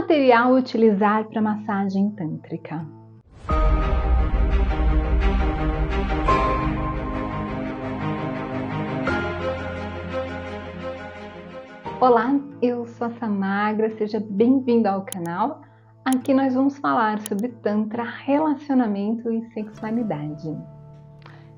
material utilizar para massagem tântrica? Olá, eu sou a Samagra, seja bem-vindo ao canal. Aqui nós vamos falar sobre Tantra, relacionamento e sexualidade.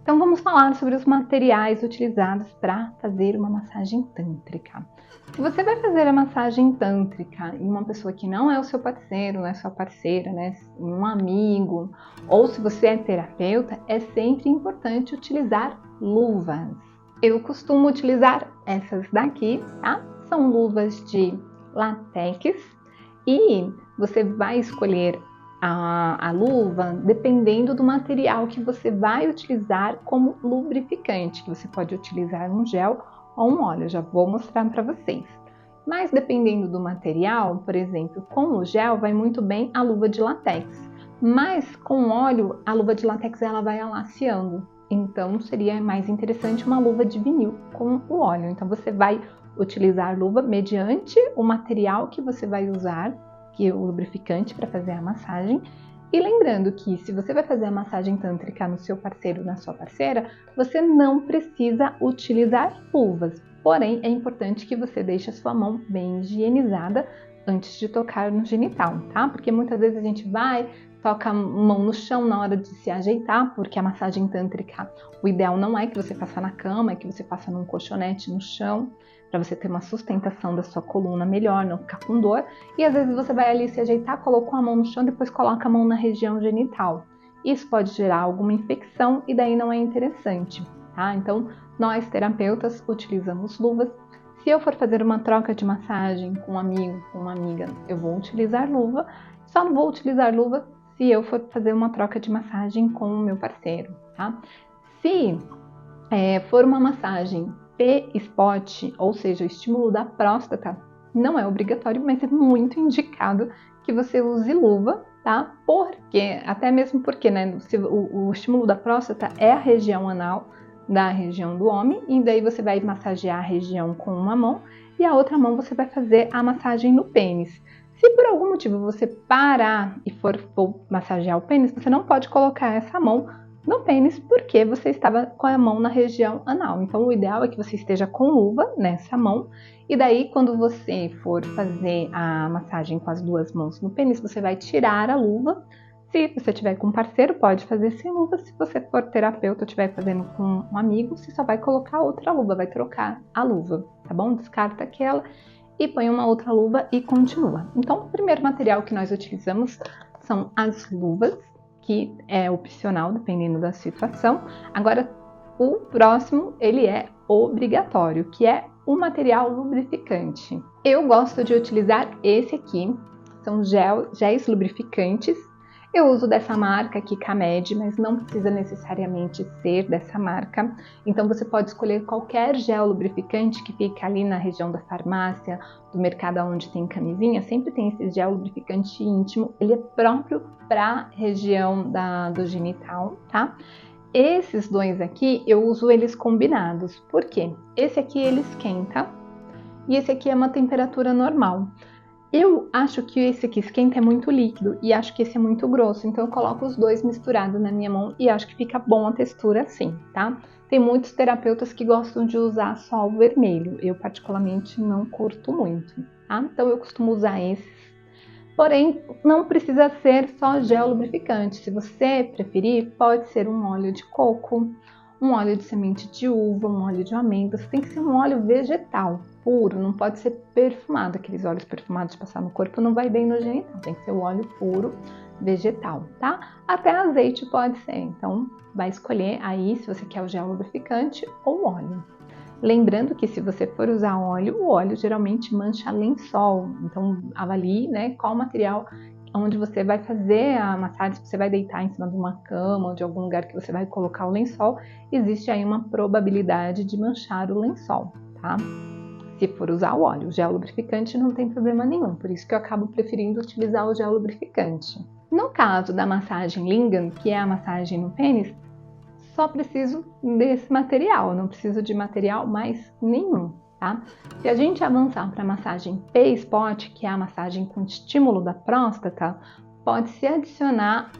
Então vamos falar sobre os materiais utilizados para fazer uma massagem tântrica. Se você vai fazer a massagem tântrica em uma pessoa que não é o seu parceiro, não é sua parceira, né, um amigo, ou se você é terapeuta, é sempre importante utilizar luvas. Eu costumo utilizar essas daqui, tá? São luvas de látex e você vai escolher a luva dependendo do material que você vai utilizar como lubrificante, que você pode utilizar um gel ou um óleo, eu já vou mostrar para vocês. Mas dependendo do material, por exemplo, com o gel vai muito bem a luva de látex, mas com o óleo a luva de látex ela vai alaciando, então seria mais interessante uma luva de vinil com o óleo. Então você vai utilizar luva mediante o material que você vai usar, que é o lubrificante para fazer a massagem. E lembrando que se você vai fazer a massagem tântrica no seu parceiro, na sua parceira, você não precisa utilizar luvas. Porém, é importante que você deixe a sua mão bem higienizada antes de tocar no genital, tá? Porque muitas vezes a gente vai, toca a mão no chão na hora de se ajeitar, porque a massagem tântrica, o ideal não é que você faça na cama, é que você faça num colchonete no chão, para você ter uma sustentação da sua coluna melhor, não ficar com dor. E às vezes você vai ali se ajeitar, colocou a mão no chão, depois coloca a mão na região genital. Isso pode gerar alguma infecção e daí não é interessante, tá? Então, nós terapeutas utilizamos luvas. Se eu for fazer uma troca de massagem com um amigo, com uma amiga, eu vou utilizar luva. Só não vou utilizar luva se eu for fazer uma troca de massagem com o meu parceiro, tá? Se for uma massagem P-spot, ou seja, o estímulo da próstata, não é obrigatório, mas é muito indicado que você use luva, tá? Porque, até mesmo porque, né, o estímulo da próstata é a região anal da região do homem, e daí você vai massagear a região com uma mão e a outra mão você vai fazer a massagem no pênis. Se por algum motivo você parar e for massagear o pênis, você não pode colocar essa mão no pênis porque você estava com a mão na região anal. Então o ideal é que você esteja com luva nessa mão e daí quando você for fazer a massagem com as duas mãos no pênis, você vai tirar a luva. Se você tiver com um parceiro, pode fazer sem luva. Se você for terapeuta ou estiver fazendo com um amigo, você só vai colocar outra luva, vai trocar a luva, tá bom? Descarta aquela e põe uma outra luva e continua. Então o primeiro material que nós utilizamos são as luvas, que é opcional dependendo da situação. Agora, o próximo, ele é obrigatório, que é o material lubrificante. Eu gosto de utilizar esse aqui, são géis lubrificantes. Eu uso dessa marca aqui, Camed, mas não precisa necessariamente ser dessa marca. Então você pode escolher qualquer gel lubrificante que fica ali na região da farmácia, do mercado onde tem camisinha, sempre tem esse gel lubrificante íntimo, ele é próprio para a região do genital, tá? Esses dois aqui, eu uso eles combinados. Por quê? Esse aqui ele esquenta e esse aqui é uma temperatura normal. Eu acho que esse aqui esquenta é muito líquido e acho que esse é muito grosso, então eu coloco os dois misturados na minha mão e acho que fica bom a textura assim, tá? Tem muitos terapeutas que gostam de usar só o vermelho, eu particularmente não curto muito, tá? Então eu costumo usar esses, porém não precisa ser só gel lubrificante, se você preferir pode ser um óleo de coco, um óleo de semente de uva, um óleo de amêndoas, tem que ser um óleo vegetal, puro, não pode ser perfumado, aqueles óleos perfumados de passar no corpo não vai bem no genital, tem que ser o óleo puro vegetal, tá? Até azeite pode ser, então vai escolher aí se você quer o gel lubrificante ou o óleo. Lembrando que se você for usar óleo, o óleo geralmente mancha lençol, então avalie, né, qual material onde você vai fazer a massagem, se você vai deitar em cima de uma cama ou de algum lugar que você vai colocar o lençol, existe aí uma probabilidade de manchar o lençol, tá? Se for usar o óleo, o gel lubrificante não tem problema nenhum, por isso que eu acabo preferindo utilizar o gel lubrificante. No caso da massagem Lingam, que é a massagem no pênis, só preciso desse material, não preciso de material mais nenhum, tá? Se a gente avançar para a massagem P-Spot, que é a massagem com estímulo da próstata, pode-se adicionar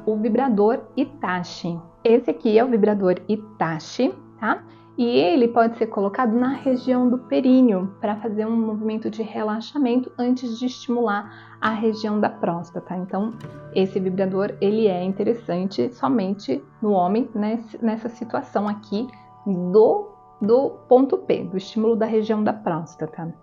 o vibrador Hitachi. Esse aqui é o vibrador Hitachi, tá? E ele pode ser colocado na região do períneo para fazer um movimento de relaxamento antes de estimular a região da próstata. Então, esse vibrador ele é interessante somente no homem, né, nessa situação aqui do ponto P, do estímulo da região da próstata.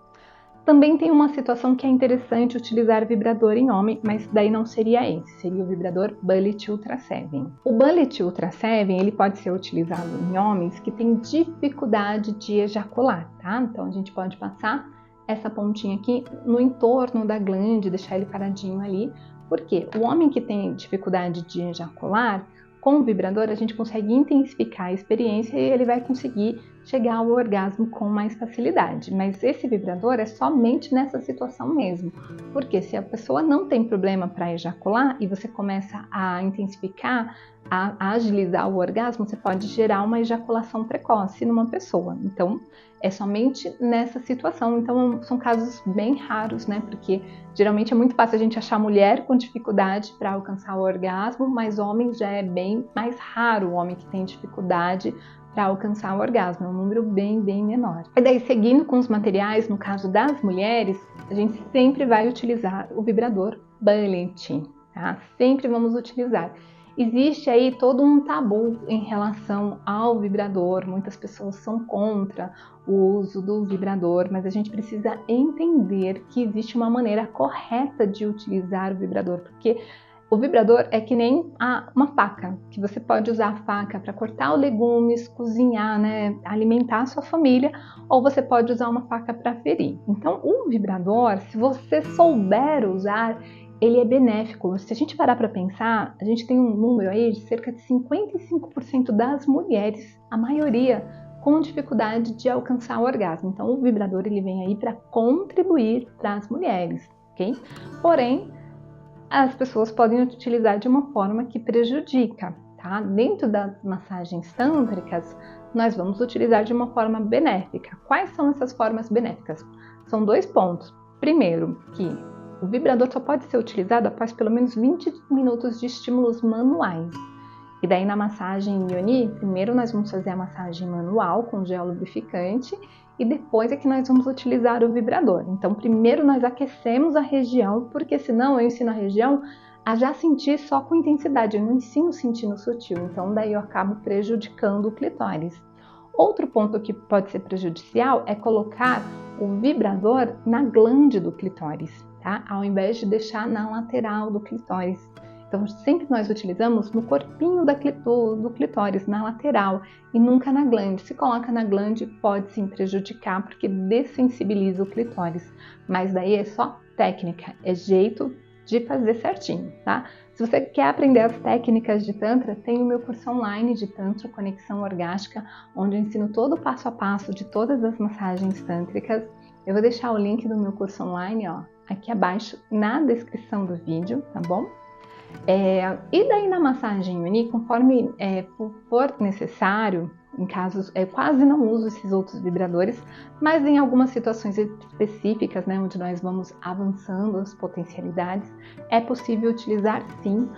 Também tem uma situação que é interessante utilizar vibrador em homem, mas daí não seria esse, seria o vibrador Bullet Ultra 7. O Bullet Ultra 7 ele pode ser utilizado em homens que têm dificuldade de ejacular, tá? Então a gente pode passar essa pontinha aqui no entorno da glande, deixar ele paradinho ali, porque o homem que tem dificuldade de ejacular, com o vibrador a gente consegue intensificar a experiência e ele vai conseguir chegar ao orgasmo com mais facilidade. Mas esse vibrador é somente nessa situação mesmo, porque se a pessoa não tem problema para ejacular e você começa a intensificar, a agilizar o orgasmo, você pode gerar uma ejaculação precoce numa pessoa. Então, é somente nessa situação. Então, são casos bem raros, né? Porque geralmente é muito fácil a gente achar mulher com dificuldade para alcançar o orgasmo, mas homem já é bem mais raro o homem que tem dificuldade para alcançar o orgasmo, é um número bem menor. E daí, seguindo com os materiais, no caso das mulheres, a gente sempre vai utilizar o vibrador Bullet, tá? Sempre vamos utilizar. Existe aí todo um tabu em relação ao vibrador, muitas pessoas são contra o uso do vibrador, mas a gente precisa entender que existe uma maneira correta de utilizar o vibrador, porque o vibrador é que nem uma faca, que você pode usar a faca para cortar os legumes, cozinhar, né, alimentar a sua família, ou você pode usar uma faca para ferir. Então, o vibrador, se você souber usar, ele é benéfico. Se a gente parar para pensar, a gente tem um número aí de cerca de 55% das mulheres, a maioria, com dificuldade de alcançar o orgasmo. Então, o vibrador ele vem aí para contribuir para as mulheres, ok? Porém, as pessoas podem utilizar de uma forma que prejudica, tá? Dentro das massagens tântricas, nós vamos utilizar de uma forma benéfica. Quais são essas formas benéficas? São 2 pontos. Primeiro, que o vibrador só pode ser utilizado após pelo menos 20 minutos de estímulos manuais. E daí na massagem Yoni, primeiro nós vamos fazer a massagem manual com gel lubrificante e depois é que nós vamos utilizar o vibrador. Então primeiro nós aquecemos a região, porque senão eu ensino a região a já sentir só com intensidade, eu não ensino sentindo sutil, então daí eu acabo prejudicando o clitóris. Outro ponto que pode ser prejudicial é colocar o vibrador na glande do clitóris, tá? Ao invés de deixar na lateral do clitóris. Então, sempre nós utilizamos no corpinho do clitóris, na lateral, e nunca na glande. Se coloca na glande, pode sim prejudicar, porque dessensibiliza o clitóris. Mas daí é só técnica, é jeito de fazer certinho, tá? Se você quer aprender as técnicas de Tantra, tem o meu curso online de Tantra Conexão Orgástica, onde eu ensino todo o passo a passo de todas as massagens tântricas. Eu vou deixar o link do meu curso online, ó, aqui abaixo na descrição do vídeo, tá bom? E daí na massagem Yoni, conforme for necessário, em casos, quase não uso esses outros vibradores, mas em algumas situações específicas, né, onde nós vamos avançando as potencialidades, é possível utilizar sim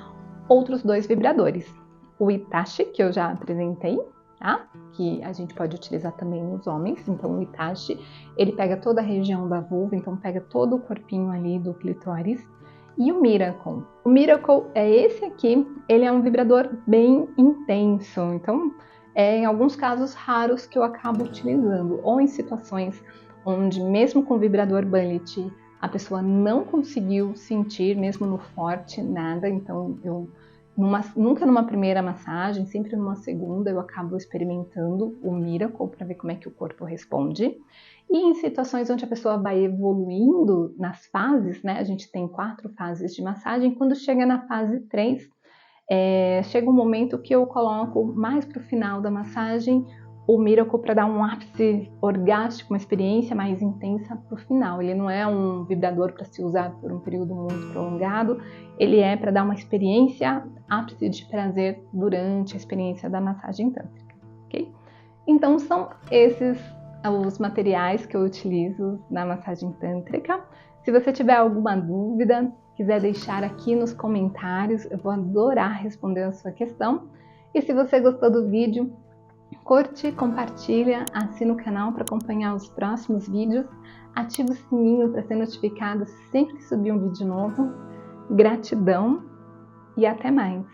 outros 2 vibradores. O Hitachi, que eu já apresentei, tá? Que a gente pode utilizar também nos homens. Então o Hitachi, ele pega toda a região da vulva, então pega todo o corpinho ali do clitóris. E o Miracle. O Miracle é esse aqui, ele é um vibrador bem intenso, então em alguns casos raros que eu acabo utilizando, ou em situações onde mesmo com o vibrador Bullet a pessoa não conseguiu sentir, mesmo no forte, nada, então eu nunca numa primeira massagem, sempre numa segunda eu acabo experimentando o Miracle para ver como é que o corpo responde. E em situações onde a pessoa vai evoluindo nas fases, né? A gente tem 4 fases de massagem. Quando chega na fase 3, chega um momento que eu coloco mais para o final da massagem o Miracle para dar um ápice orgástico, uma experiência mais intensa para o final. Ele não é um vibrador para se usar por um período muito prolongado, ele é para dar uma experiência, ápice de prazer durante a experiência da massagem tântrica, ok? Então são esses os materiais que eu utilizo na massagem tântrica. Se você tiver alguma dúvida, quiser deixar aqui nos comentários, eu vou adorar responder a sua questão. E se você gostou do vídeo, curte, compartilha, assina o canal para acompanhar os próximos vídeos, ativa o sininho para ser notificado sempre que subir um vídeo novo. Gratidão e até mais!